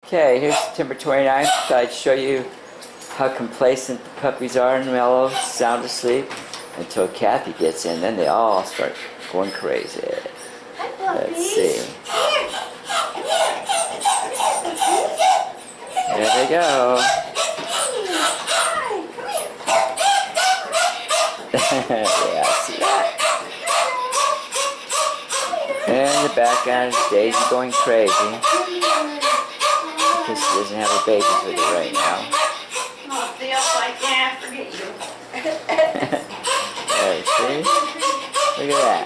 Okay, here's September 29th. Thought I'd show you how complacent the puppies are and mellow, sound asleep, until Kathy gets in. Then they all start going crazy. Let's see. There they go. Yeah, see that? And in the background is Daisy going crazy. Because she doesn't have her babies with her right now. Oh, feels like, yeah, forget you. There, see? Look at that.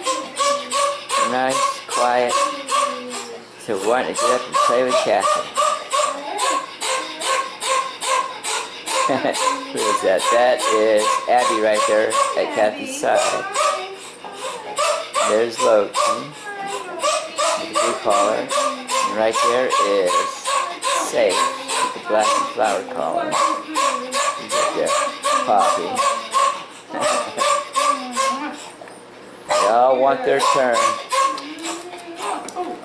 Nice, quiet. So wanting to get up and play with Kathy. Who is that? That is Abby right there at Kathy's side. There's Loki with the blue collar. And right there is Safe with the black and flower collar. He's right there. Poppy. They all want their turn.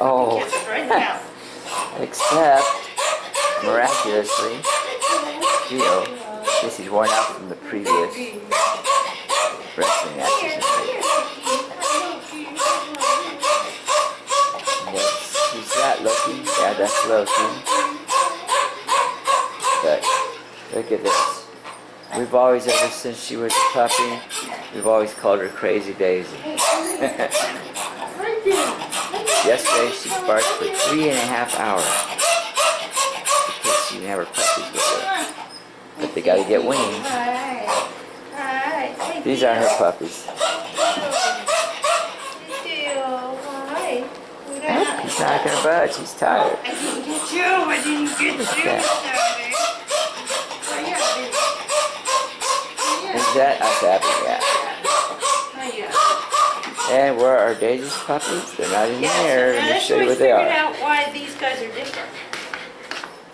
Oh. Except, miraculously, Gio, I guess he's worn out from the previous wrestling matches. Who's that, Loki? Yeah, that's Loki. But, look at this. We've always, ever since she was a puppy, we've always called her Crazy Daisy. Yesterday she barked for 3.5 hours because she didn't have her puppies with her. But they gotta get weaned. These are her puppies. Nope, he's not gonna budge, he's tired. I didn't get you, I didn't get you. Is that us happy? Yeah. And where are Daisy's puppies? They're not in here. Let me show you what they are. Figured out why these guys are different.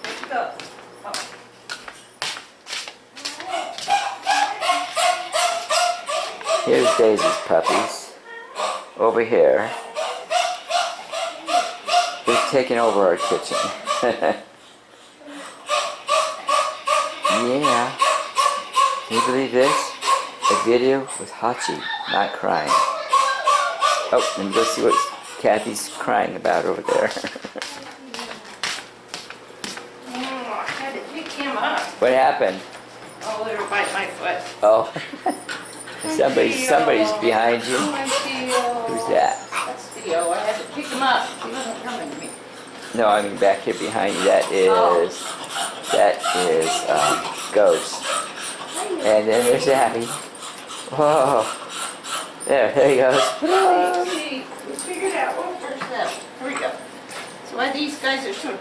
Let's go. Here's Daisy's puppies. Over here. They're taking over our kitchen. Yeah. Can you believe this? A video with Hachi not crying. Oh, let me go see what Kathy's crying about over there. I had to pick him up. What happened? Oh, they were biting my foot. Oh. Somebody's behind you. Who's that? That's Theo. I had to pick him up. He wasn't coming to me. No, I mean back here behind you. That is Ghost. And then there's Abby. Whoa. There he goes. See, we figured out one first step. Here we go. So why these guys are so